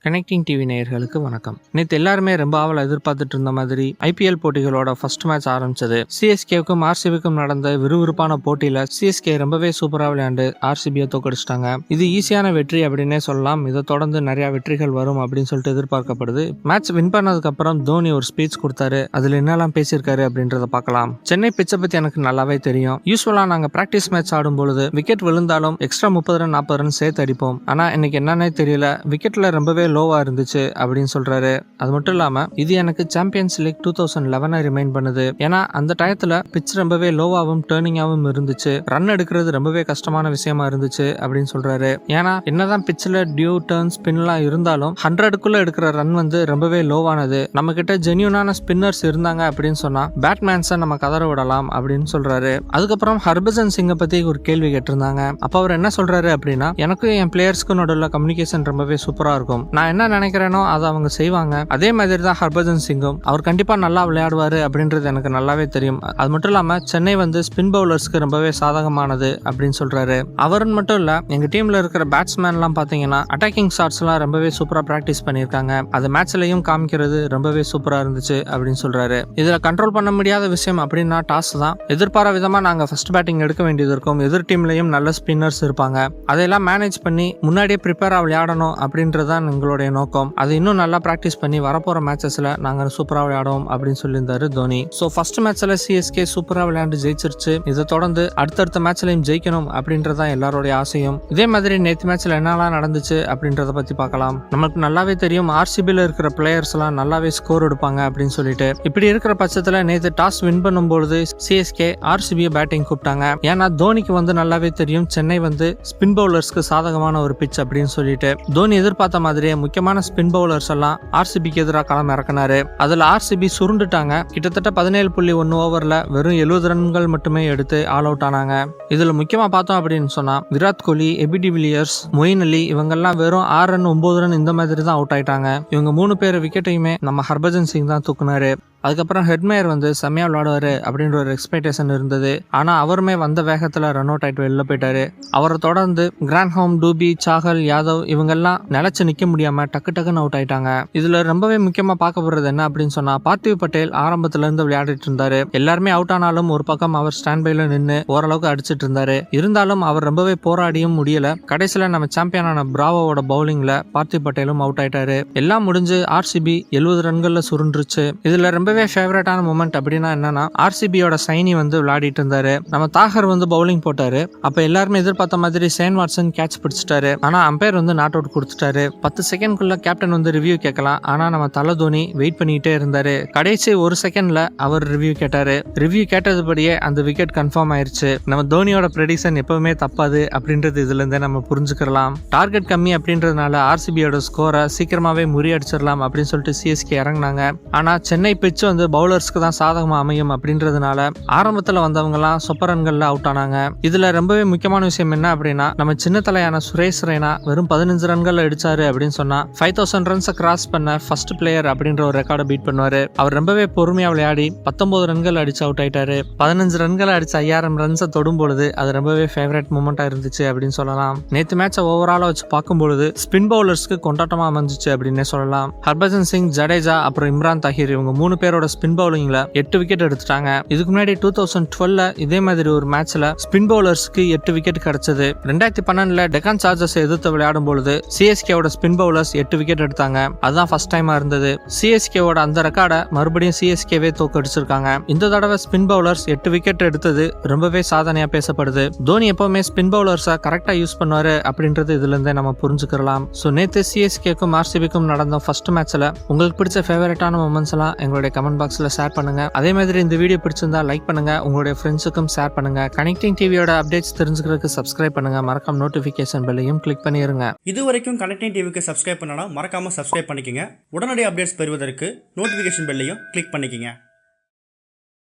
Connecting TV நேயர்களுக்கு வணக்கம். நேற்று எல்லாருமே ரொம்ப ஆவல எதிர்பார்த்துட்டு இருந்த மாதிரி ஐபிஎல் போட்டிகளோட ஃபர்ஸ்ட் மேட்ச் ஆரம்பிச்சது. சிஎஸ்கேவுக்கும் ஆர்சிபிக்கும் நடந்த விறுவிறுப்பான போட்டியில சிஎஸ்கே ரொம்பவே சூப்பரா விளையாண்டு ஆர்சிபியை தோக்கடிச்சிட்டாங்க. இது ஈஸியான வெற்றி அப்படின்னே சொல்லலாம். இதை தொடர்ந்து நிறைய வெற்றிகள் வரும் அப்படின்னு சொல்லிட்டு எதிர்பார்க்கப்படுது. மேட்ச் வின் பண்ணதுக்கு அப்புறம் தோனி ஒரு ஸ்பீச் கொடுத்தாரு. அதுல என்னெல்லாம் பேசியிருக்காரு அப்படின்றத பார்க்கலாம். சென்னை பிச்சை பத்தி எனக்கு நல்லாவே தெரியும். யூஸ்வலா நாங்க பிராக்டிஸ் மேட்ச் ஆடும் பொழுது விக்கெட் விழுந்தாலும் எக்ஸ்ட்ரா 30 ரன் 40 ரன் சேர்த்து அடிப்போம். ஆனா இன்னைக்கு என்னன்னே தெரியல, விக்கெட்ல ரொம்பவே லோவா இருந்துச்சு அப்படின்னு சொல்றாரு. அது மட்டும் இல்லாம இது எனக்கு சாம்பியன்ஸ் லீக் 2011 ரிமைண்ட் பண்ணுது. ஏன்னா அந்த டயத்துல பிட்ச் ரொம்பவே லோவாவும் டர்னிங்காவும் இருந்துச்சு. ரன் எடுக்கிறது ரொம்பவே கஷ்டமான விஷயமா இருந்துச்சு அப்படின்னு சொல்றாரு. ஏன்னா என்னதான் பிட்ச்ல டியூ டர்ன் ஸ்பின்லாம் இருந்தாலும் 100க்குள்ள எடுக்கிற ரன் ரொம்பவே லோவானது. நம்ம கிட்ட ஜென்யூனான ஸ்பின்னர்ஸ் இருந்தாங்க அப்படின்னு சொன்னா பேட்மேன்ஸை நம்ம கதற விடலாம் அப்படின்னு சொல்றாரு. அதுக்கப்புறம் ஹர்பஜன் சிங்கை பத்தி ஒரு கேள்வி கேட்டிருந்தாங்க. அப்ப அவர் என்ன சொல்றாரு அப்படின்னா, எனக்கும் என் பிளேயர்ஸ்க்கு நடுவில் கம்யூனிகேஷன் ரொம்பவே சூப்பரா இருக்கும். நான் என்ன நினைக்கிறேனோ அதை அவங்க செய்வாங்க. அதே மாதிரி தான் ஹர்பஜன் சிங்கும். அவர் கண்டிப்பா நல்லா விளையாடுவாரு அப்படின்றது எனக்கு நல்லாவே தெரியும். அது மட்டும் இல்லாம சென்னை ஸ்பின் பவுலர்ஸ்க்கு ரொம்பவே சாதகமானது அப்படின்னு சொல்றாரு. அவருன்னு மட்டும் இல்ல, எங்க டீம்ல இருக்கிற பேட்ஸ்மேன் எல்லாம் பாத்தீங்கன்னா அட்டாக்கிங் ஷாட்ஸ் எல்லாம் ரொம்பவே சூப்பரா பிராக்டிஸ் பண்ணிருக்காங்க. அது மேட்ச்லயும் காமிக்கிறது ரொம்பவே சூப்பரா இருந்துச்சு அப்படின்னு சொல்றாரு. இதுல கண்ட்ரோல் பண்ண முடியாத விஷயம் அப்படின்னா டாஸ் தான். எதிர்பாராத விதமா நாங்க ஃபர்ஸ்ட் பேட்டிங் எடுக்க வேண்டியது இருக்கும். எதிர் டீம்லயும் நல்ல ஸ்பின்னர்ஸ் இருப்பாங்க. அதையெல்லாம் மேனேஜ் பண்ணி முன்னாடியே ப்ரிப்பேரா விளையாடணும் அப்படின்றதான் எங்களுடைய நோக்கம். அது இன்னும் நல்லா பிராக்டிஸ் பண்ணி வரப்போற மேட்சஸ்ல நாங்க சூப்பரா விளையாடுவோம் அப்படின்னு சொல்லியிருந்தாரு தோனி. சோ ஃபர்ஸ்ட் மேட்ச்ல சிஎஸ்கே சூப்பரா விளையாண்டு ஜெயிச்சிருச்சு. இதை தொடர்ந்து அடுத்தடுத்த மேட்ச்லயும் ஜெயிக்கணும் அப்படின்றதான் எல்லாருடைய ஆசையும். இதே மாதிரி நேற்று மேட்ச்ல என்னெல்லாம் நடந்துச்சு அப்படின்றத பத்தி பார்க்கலாம். நமக்கு நல்லாவே தெரியும் ஆர்சிபில இருக்கிற பிளேயர்ஸ் எல்லாம் நல்லாவே ஸ்கோர் எடுப்பாங்க அப்படின்னு சொல்லிட்டு. இப்படி இருக்கிற பட்சத்துல நேற்று டாஸ் வின் பண்ணும்போது சிஎஸ்கே ஆர்சிபியை பேட்டிங் கூப்பிட்டாங்க. ஏன்னா தோனிக்கு நல்லாவே தெரியும் சென்னை ஸ்பின் பவுலர்ஸ்க்கு சாதகமான ஒரு பிட்ச் அப்படின்னு சொல்லிட்டு. தோனி எதிர்பார்த்த மாதிரியே முக்கியமான ஸ்பின் பவுலர்ஸ் எல்லாம் ஆர்சிபிக்கு எதிராக களம் இறக்கினாரு. அதுல ஆர்சிபி சுருண்டுட்டாங்க. கிட்டத்தட்ட 17.1 ஓவர்ல வெறும் 70 ரன்கள் மட்டுமே எடுத்து ஆல் அவுட் ஆனாங்க. இதுல முக்கியமா பார்த்தோம் அப்படின்னு சொன்னா விராட் கோலி, எபி டிவிலியர்ஸ், மொயின் அலி இவங்கெல்லாம் வெறும் 6 ரன் 9 ரன் இந்த மாதிரி தான் அவுட் ஆயிட்டாங்க. இவங்க 3 பேர் விக்கெட்டையுமே நம்ம ஹர்பஜன் சிங் தான் தூக்குனாரு. அதுக்கப்புறம் ஹெட்மேயர் செம்மையா விளையாடுவாரு அப்படின்ற ஒரு எக்ஸ்பெக்டேஷன் இருந்தது. ஆனா அவருமே வந்த வேகத்துல ரன் அவுட் ஆயிட்டு வெளில போயிட்டாரு. அவரை தொடர்ந்து கிராண்ட்ஹோம், டூபி, சாகல், யாதவ் இவங்கெல்லாம் நிலைச்சு நிக்க முடியாம டக்குன்னு அவுட் ஆயிட்டாங்க. இதுல ரொம்பவே முக்கியமா பார்க்கப்படுறது என்ன அப்படின்னு சொன்னா பார்த்திவ் பட்டேல் ஆரம்பத்துல இருந்து விளையாடிட்டு இருந்தாரு. எல்லாருமே அவுட் ஆனாலும் ஒரு பக்கம் அவர் ஸ்டாண்ட் பைல நின்று ஓரளவுக்கு அடிச்சிட்டு இருந்தாரு. இருந்தாலும் அவர் ரொம்பவே போராடியும் முடியல. கடைசியில நம்ம சாம்பியனான பிராவோட பவுலிங்ல பார்த்திவ் பட்டேலும் அவுட் ஆயிட்டாரு. எல்லாம் முடிஞ்சு ஆர்சிபி 70 ரன்கள்ல சுருண்டுருச்சு. இதுல ரொம்பவே ஃபேவரட்டான மொமெண்ட் அப்படின்னா என்னன்னா ஆர்சிபியோட சைனி விளையாடிட்டு இருந்தாரு. நம்ம தாகர் பவுலிங் போட்டாரு. அப்ப எல்லாருமே எதிர்பார்த்த மாதிரி ஷேன் வாட்சன் கேட்ச் பிடிச்சிட்டாரு. ஆனா அம்பையர் நாட் அவுட் கொடுத்துட்டாரு. 10 செகண்ட்குள்ள கேப்டன் ரிவ்யூ கேட்கலாம். ஆனா நம்ம தல தோனி வெயிட் பண்ணிட்டே இருந்தாரு. கடைசி 1 செகண்ட்ல அவர் ரிவ்யூ கேட்டாரு. ரிவ்யூ கேட்டதுபடியே அந்த விக்கெட் கன்ஃபார்ம் ஆயிருச்சு. நம்ம தோனியோட ப்ரெடிக்ஷன் எப்பவுமே தப்பாது அப்படின்றது இதுல இருந்தே நம்ம புரிஞ்சுக்கலாம். டார்கெட் கம்மி அப்படின்றதுனால ஆர்சிபியோட ஸ்கோரை சீக்கிரமாவே முறியடிச்சிடலாம் அப்படின்னு சொல்லிட்டு சிஎஸ்கே இறங்கினாங்க. ஆனா சென்னை பிட்ச் பவுலர்ஸ்க்கு தான் சாதகமா அமையும் அப்படின்றதுனால ஆரம்பத்துல வந்தவங்க எல்லாம் சொப்ப ரன்கள்ல அவுட் ஆனாங்க. இதுல ரொம்பவே முக்கியமான விஷயம் என்ன அப்படின்னா நம்ம சின்ன தலையான சுரேஷ் ரெய்னா வெறும் 15 ரன்கள் அடிச்சாரு அப்படின்னு சொன்னா 5000 ரன்ஸ் கிராஸ் பண்ண ஃபர்ஸ்ட் பிளேயர் அப்படின்ற ஒரு ரெக்கார்டை பீட் பண்ணுவாரு. அவர் ரொம்பவே பொறுமையா விளையாடி 19 ரன்கள் அடிச்சு அவுட் ஆயிட்டாரு. 15 ரன்கள் அடிச்சு 5000 ரன்ஸை தொடும் பொழுது அது ரொம்பவே ஃபேவரட் மூமெண்டா இருந்துச்சு அப்படின்னு சொல்லலாம். நேற்று மேட்சை ஓவராலா வச்சு பார்க்கும்பொழுது ஸ்பின் பவுலர்ஸ்க்கு கொண்டாட்டமா அமைஞ்சிச்சு அப்படின்னே சொல்லலாம். ஹர்பஜன் சிங், ஜடேஜா அப்புறம் இம்ரான் தாஹிர் இவங்க 3 பேரோட ஸ்பின் பவுலிங்ல 8 விக்கெட் எடுத்துட்டாங்க. இதுக்கு முன்னாடி 2012 இதே மாதிரி ஒரு மேட்ச்ல ஸ்பின் பவுலர்ஸ்க்கு 8 விக்கெட் கிடைச்சது. 2012 டெக்கான் சார்ஜர்ஸ் எதிர்த்து விளையாடும் பொழுது சிஎஸ்கேவோட ஸ்பின் பவுலர்ஸ் 8 விக்கெட் எடுத்தாங்க. அதுதான் ஃபர்ஸ்ட் டைமா இருந்தது. சிஎஸ்கேவோட அந்த ரெக்கார்டை மறுபடியும் சிஎஸ்கேவே தோக்கடிச்சிருக்காங்க. இந்த தடவை ஸ்பின் பவுலர்ஸ் 8 விக்கெட் எடுத்தது ரொம்பவே சாதனையா பேசப்படுது. தோனி எப்பவுமே ஸ்பின் பவுலர்ஸை கரெக்டா யூஸ் பண்ணுவாரு அப்படின்றது இதுல இருந்தே நம்ம புரிஞ்சுக்கலாம். சோ நேத்து சிஎஸ்கேக்கும் ஆர்சிபிக்கும் நடந்த ஃபர்ஸ்ட் மேட்ச்ல உங்களுக்கு பிடிச்ச ஃபேவரட்டான மொமெண்ட்ஸ் எல்லாம் எங்களுடைய கமெண்ட் பாக்ஸ்ல ஷேர் பண்ணுங்க. அதே மாதிரி இந்த வீடியோ பிடிச்சிருந்தா லைக் பண்ணுங்க, உங்களுடைய ஃப்ரெண்ட்ஸுக்கும் ஷேர் பண்ணுங்க. கனெக்டிங் டிவியோட அப்டேட்ஸ் தெரிஞ்சுக்கிறதுக்கு சப்ஸ்கிரைப் பண்ணுங்க. மறக்காம நோட்டிபிகேஷன் பெல்லையும் கிளிக் பண்ணிருங்க. இதுவரைக்கும் கனெக்டிங் டிவிக்கு சப்ஸ்கிரைப் பண்ணனா மறக்காம சப்ஸ்கிரைப் பண்ணிக்கங்க. உடனடி அப்டேட்ஸ் பெறுவதற்கு நோட்டிபிகேஷன் பெல்லையும் கிளிக் பண்ணிக்கங்க.